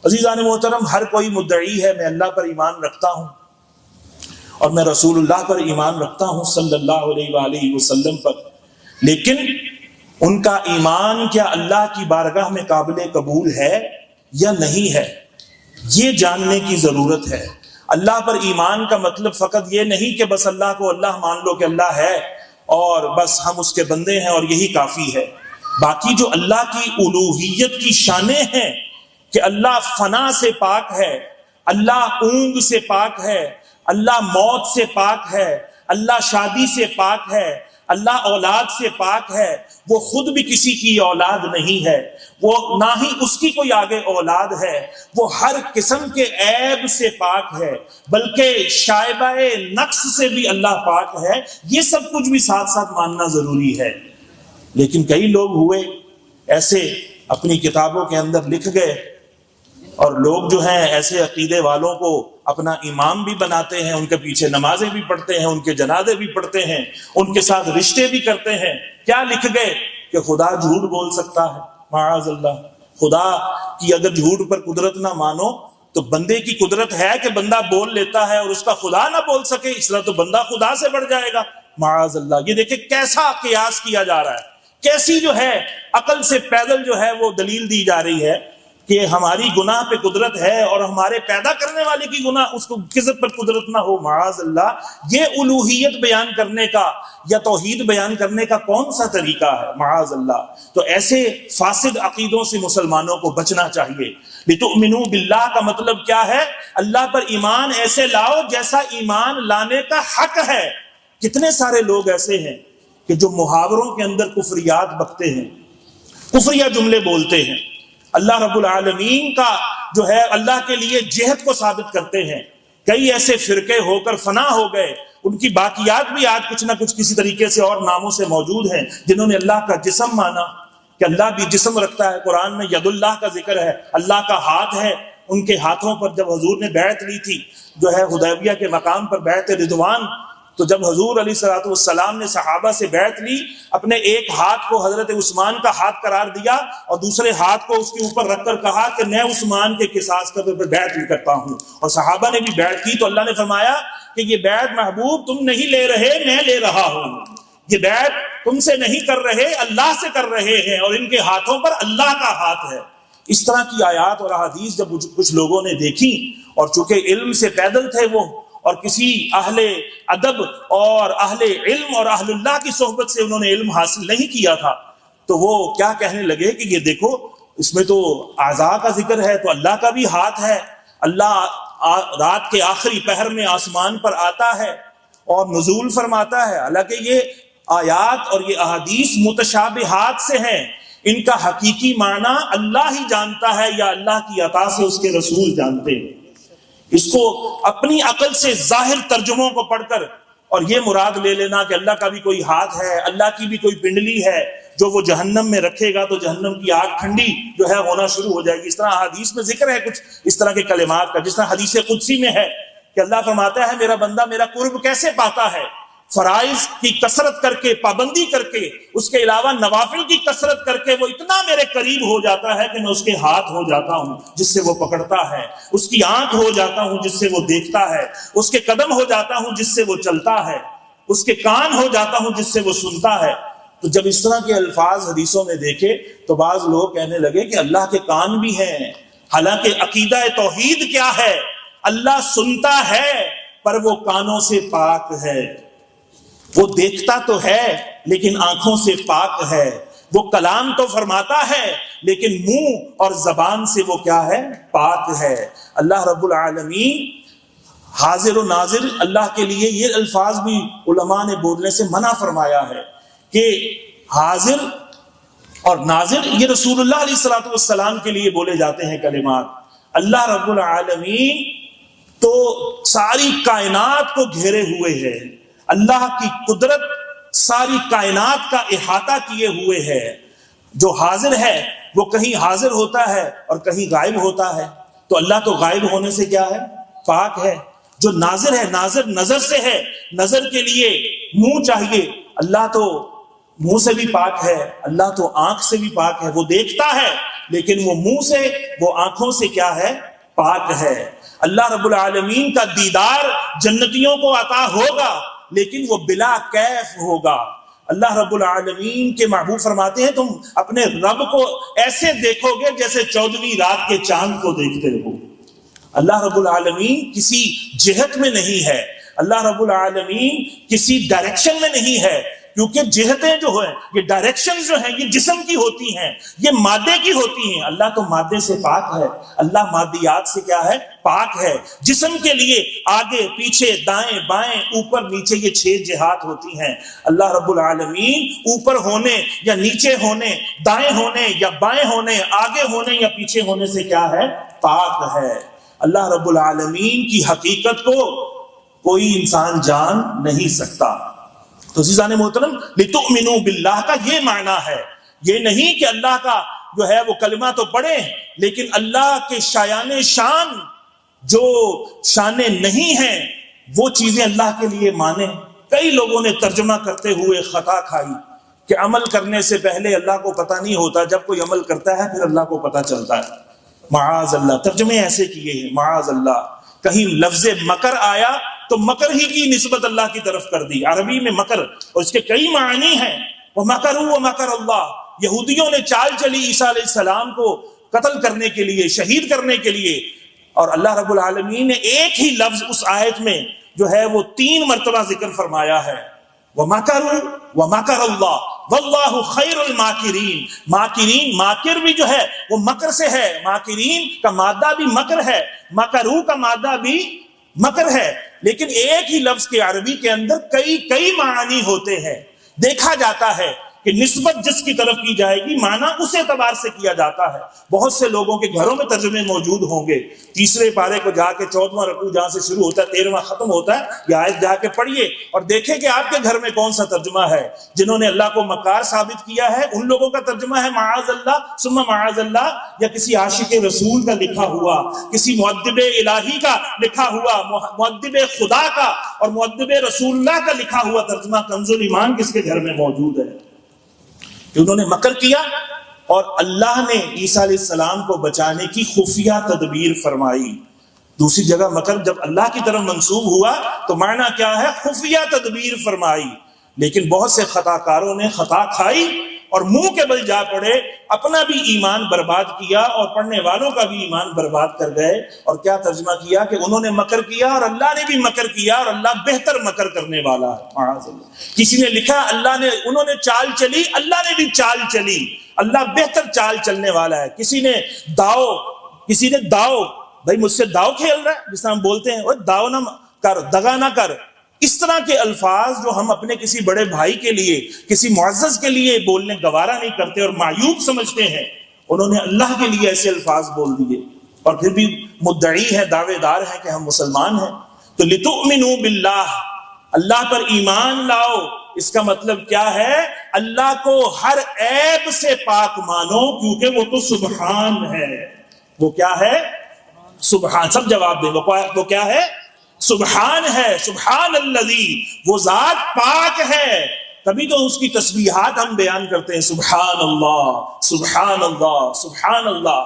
عزیزان محترم، ہر کوئی مدعی ہے میں اللہ پر ایمان رکھتا ہوں اور میں رسول اللہ پر ایمان رکھتا ہوں صلی اللہ علیہ وآلہ وسلم پر، لیکن ان کا ایمان کیا اللہ کی بارگاہ میں قابل قبول ہے یا نہیں ہے، یہ جاننے کی ضرورت ہے۔ اللہ پر ایمان کا مطلب فقط یہ نہیں کہ بس اللہ کو اللہ مان لو کہ اللہ ہے اور بس ہم اس کے بندے ہیں اور یہی کافی ہے۔ باقی جو اللہ کی الوہیت کی شانیں ہیں کہ اللہ فنا سے پاک ہے، اللہ اونگ سے پاک ہے، اللہ موت سے پاک ہے، اللہ شادی سے پاک ہے، اللہ اولاد سے پاک ہے، وہ خود بھی کسی کی اولاد نہیں ہے، وہ نہ ہی اس کی کوئی آگے اولاد ہے، وہ ہر قسم کے عیب سے پاک ہے، بلکہ شائبہ نقص سے بھی اللہ پاک ہے۔ یہ سب کچھ بھی ساتھ ساتھ ماننا ضروری ہے۔ لیکن کئی لوگ ہوئے ایسے اپنی کتابوں کے اندر لکھ گئے، اور لوگ جو ہیں ایسے عقیدے والوں کو اپنا امام بھی بناتے ہیں، ان کے پیچھے نمازیں بھی پڑھتے ہیں، ان کے جنازے بھی پڑھتے ہیں، ان کے ساتھ رشتے بھی کرتے ہیں۔ کیا لکھ گئے کہ خدا جھوٹ بول سکتا ہے، معاذ اللہ۔ خدا کی اگر جھوٹ پر قدرت نہ مانو تو بندے کی قدرت ہے کہ بندہ بول لیتا ہے، اور اس کا خدا نہ بول سکے، اس طرح تو بندہ خدا سے بڑھ جائے گا، معاذ اللہ۔ یہ دیکھیں کیسا قیاس کیا جا رہا ہے، کیسی جو ہے عقل سے پیدل جو ہے وہ دلیل دی جا رہی ہے کہ ہماری گناہ پہ قدرت ہے اور ہمارے پیدا کرنے والے کی گناہ اس کو کذب پر قدرت نہ ہو، معاذ اللہ۔ یہ الوہیت بیان کرنے کا یا توحید بیان کرنے کا کون سا طریقہ ہے، معاذ اللہ۔ تو ایسے فاسد عقیدوں سے مسلمانوں کو بچنا چاہیے۔ لتؤمنوا باللہ کا مطلب کیا ہے؟ اللہ پر ایمان ایسے لاؤ جیسا ایمان لانے کا حق ہے۔ کتنے سارے لوگ ایسے ہیں کہ جو محاوروں کے اندر کفریات بکتے ہیں، کفریہ جملے بولتے ہیں، اللہ رب العالمین کا جو ہے اللہ کے لیے جہد کو ثابت کرتے ہیں۔ کئی ایسے فرقے ہو کر فنا ہو گئے، ان کی باقیات بھی آج کچھ نہ کچھ کسی طریقے سے اور ناموں سے موجود ہیں، جنہوں نے اللہ کا جسم مانا کہ اللہ بھی جسم رکھتا ہے۔ قرآن میں ید اللہ کا ذکر ہے، اللہ کا ہاتھ ہے۔ ان کے ہاتھوں پر جب حضور نے بیعت لی تھی جو ہے حدیبیہ کے مقام پر بیعت رضوان، تو جب حضور علیہ الصلوۃ والسلام نے صحابہ سے بیعت لی، اپنے ایک ہاتھ کو حضرت عثمان کا ہاتھ قرار دیا اور دوسرے ہاتھ کو اس کے اوپر رکھ کر کہا کہ میں عثمان کے قصاص کا بیعت بھی کرتا ہوں، اور صحابہ نے بھی بیعت کی۔ تو اللہ نے فرمایا کہ یہ بیعت محبوب تم نہیں لے رہے، میں لے رہا ہوں۔ یہ بیعت تم سے نہیں کر رہے، اللہ سے کر رہے ہیں، اور ان کے ہاتھوں پر اللہ کا ہاتھ ہے۔ اس طرح کی آیات اور احادیث جب کچھ لوگوں نے دیکھی، اور چونکہ علم سے پیدل تھے وہ، اور کسی اہل ادب اور اہل علم اور اہل اللہ کی صحبت سے انہوں نے علم حاصل نہیں کیا تھا، تو وہ کیا کہنے لگے کہ یہ دیکھو اس میں تو اعضاء کا ذکر ہے، تو اللہ کا بھی ہاتھ ہے، اللہ رات کے آخری پہر میں آسمان پر آتا ہے اور نزول فرماتا ہے۔ حالانکہ یہ آیات اور یہ احادیث متشابہات سے ہیں، ان کا حقیقی معنی اللہ ہی جانتا ہے یا اللہ کی عطا سے اس کے رسول جانتے ہیں۔ اس کو اپنی عقل سے ظاہر ترجموں کو پڑھ کر اور یہ مراد لے لینا کہ اللہ کا بھی کوئی ہاتھ ہے، اللہ کی بھی کوئی پنڈلی ہے جو وہ جہنم میں رکھے گا تو جہنم کی آگ ٹھنڈی جو ہے ہونا شروع ہو جائے گی۔ اس طرح حدیث میں ذکر ہے کچھ اس طرح کے کلمات کا، جس طرح حدیث قدسی میں ہے کہ اللہ فرماتا ہے میرا بندہ میرا قرب کیسے پاتا ہے، فرائض کی کثرت کر کے، پابندی کر کے، اس کے علاوہ نوافل کی کثرت کر کے وہ اتنا میرے قریب ہو جاتا ہے کہ میں اس کے ہاتھ ہو جاتا ہوں جس سے وہ پکڑتا ہے، اس کی آنکھ ہو جاتا ہوں جس سے وہ دیکھتا ہے، اس کے قدم ہو جاتا ہوں جس سے وہ چلتا ہے، اس کے کان ہو جاتا ہوں جس سے وہ سنتا ہے۔ تو جب اس طرح کے الفاظ حدیثوں میں دیکھے تو بعض لوگ کہنے لگے کہ اللہ کے کان بھی ہیں، حالانکہ عقیدہ توحید کیا ہے؟ اللہ سنتا ہے پر وہ کانوں سے پاک ہے، وہ دیکھتا تو ہے لیکن آنکھوں سے پاک ہے، وہ کلام تو فرماتا ہے لیکن منہ اور زبان سے وہ کیا ہے؟ پاک ہے۔ اللہ رب العالمین حاضر و ناظر، اللہ کے لیے یہ الفاظ بھی علماء نے بولنے سے منع فرمایا ہے کہ حاضر اور ناظر یہ رسول اللہ علیہ الصلوۃ والسلام کے لیے بولے جاتے ہیں کلمات۔ اللہ رب العالمین تو ساری کائنات کو گھیرے ہوئے ہے، اللہ کی قدرت ساری کائنات کا احاطہ کیے ہوئے ہے۔ جو حاضر ہے وہ کہیں حاضر ہوتا ہے اور کہیں غائب ہوتا ہے، تو اللہ تو غائب ہونے سے کیا ہے؟ پاک ہے۔ جو ناظر ہے، ناظر نظر سے ہے، نظر کے لیے منہ چاہیے، اللہ تو منہ سے بھی پاک ہے، اللہ تو آنکھ سے بھی پاک ہے، وہ دیکھتا ہے لیکن وہ منہ سے، وہ آنکھوں سے کیا ہے؟ پاک ہے۔ اللہ رب العالمین کا دیدار جنتیوں کو عطا ہوگا، لیکن وہ بلا کیف ہوگا۔ اللہ رب العالمین کے محبوب فرماتے ہیں تم اپنے رب کو ایسے دیکھو گے جیسے 14ویں رات کے چاند کو دیکھتے ہو۔ اللہ رب العالمین کسی جہت میں نہیں ہے، اللہ رب العالمین کسی ڈائریکشن میں نہیں ہے، کیونکہ جہتیں جو ہیں، یہ ڈائریکشن جو ہیں، یہ جسم کی ہوتی ہیں، یہ مادے کی ہوتی ہیں۔ اللہ تو مادے سے پاک ہے، اللہ مادیات سے کیا ہے؟ پاک ہے۔ جسم کے لیے آگے پیچھے دائیں بائیں اوپر نیچے یہ 6 جہات ہوتی ہیں۔ اللہ رب العالمین اوپر ہونے یا نیچے ہونے، دائیں ہونے یا بائیں ہونے، آگے ہونے یا پیچھے ہونے سے کیا ہے؟ پاک ہے۔ اللہ رب العالمین کی حقیقت کو کوئی انسان جان نہیں سکتا۔ تو عزیزان محترم، لتؤمنوا باللہ کا یہ معنی ہے، یہ نہیں کہ اللہ کا جو ہے وہ کلمہ تو پڑھیں لیکن اللہ کے شایان شان جو شانے نہیں ہیں وہ چیزیں اللہ کے لیے مانیں۔ کئی لوگوں نے ترجمہ کرتے ہوئے خطا کھائی کہ عمل کرنے سے پہلے اللہ کو پتہ نہیں ہوتا، جب کوئی عمل کرتا ہے پھر اللہ کو پتہ چلتا ہے۔ معاذ اللہ، ترجمے ایسے کیے ہیں، معاذ اللہ۔ کہیں لفظ مکر آیا تو مکر ہی کی نسبت اللہ کی طرف کر دی۔ عربی میں مکر اور اس کے کئی معنی ہیں۔ وَمَكَرُوا وَمَكَرَ اللَّهُ، یہودیوں نے چال چلی عیسیٰ علیہ السلام کو قتل کرنے کے لیے، شہید کرنے کے لیے، اور اللہ رب العالمین نے ایک ہی لفظ اس آیت میں جو ہے وہ 3 مرتبہ ذکر فرمایا ہے۔ وَمَكَرُوا وَمَكَرَ اللَّهُ وَاللَّهُ خَيْرُ الْمَاكِرِينَ۔ ماکرین، ماکر بھی جو ہے وہ مکر سے ہے، ماکرین کا مادہ بھی مکر ہے، مکرو کا مادہ بھی مکر ہے، لیکن ایک ہی لفظ کے عربی کے اندر کئی معنی ہوتے ہیں۔ دیکھا جاتا ہے کہ نسبت جس کی طرف کی جائے گی معنی اس اعتبار سے کیا جاتا ہے۔ بہت سے لوگوں کے گھروں میں ترجمے موجود ہوں گے، 3 پارے کو جا کے 14واں رکوع جہاں سے شروع ہوتا ہے 13واں ختم ہوتا ہے، یہ آیت جا کے پڑھیے اور دیکھیں کہ آپ کے گھر میں کون سا ترجمہ ہے۔ جنہوں نے اللہ کو مکار ثابت کیا ہے ان لوگوں کا ترجمہ ہے معاذ اللہ ثم معاذ اللہ، یا کسی عاشق رسول کا لکھا ہوا، کسی مؤدب الہی کا لکھا ہوا، مؤدب خدا کا اور مؤدب رسول اللہ کا لکھا ہوا ترجمہ کنز الایمان کس کے گھر میں موجود ہے کہ انہوں نے مکر کیا اور اللہ نے عیسیٰ علیہ السلام کو بچانے کی خفیہ تدبیر فرمائی۔ دوسری جگہ مکر جب اللہ کی طرف منسوب ہوا تو معنی کیا ہے؟ خفیہ تدبیر فرمائی۔ لیکن بہت سے خطا کاروں نے خطا کھائی اور منہ کے بل جا پڑے، اپنا بھی ایمان برباد کیا اور پڑھنے والوں کا بھی ایمان برباد کر گئے۔ اور کیا ترجمہ کیا کہ انہوں نے مکر کیا اور اللہ نے بھی مکر کیا اور اللہ بہتر مکر کرنے والا ہے، معاذ اللہ۔ کسی نے لکھا اللہ نے، انہوں نے چال چلی، اللہ نے بھی چال چلی، اللہ بہتر چال چلنے والا ہے۔ کسی نے داؤ بھائی مجھ سے داؤ کھیل رہا ہے، جس طرح ہم بولتے ہیں وہ داؤ نہ کر، دغا نہ کر، اس طرح کے الفاظ جو ہم اپنے کسی بڑے بھائی کے لیے، کسی معزز کے لیے بولنے گوارا نہیں کرتے اور معیوب سمجھتے ہیں، انہوں نے اللہ کے لیے ایسے الفاظ بول دیے اور پھر بھی مدعی ہے، دعوے دار ہے کہ ہم مسلمان ہیں۔ تو لتؤمنوا باللہ، اللہ پر ایمان لاؤ، اس کا مطلب کیا ہے؟ اللہ کو ہر عیب سے پاک مانو، کیونکہ وہ تو سبحان ہے۔ وہ کیا ہے؟ سبحان۔ سب جواب دیں، وہ کیا ہے؟ سبحان ہے، سبحان الذی، وہ ذات پاک ہے۔ تبھی تو اس کی تسبیحات ہم بیان کرتے ہیں، سبحان اللہ سبحان اللہ سبحان اللہ۔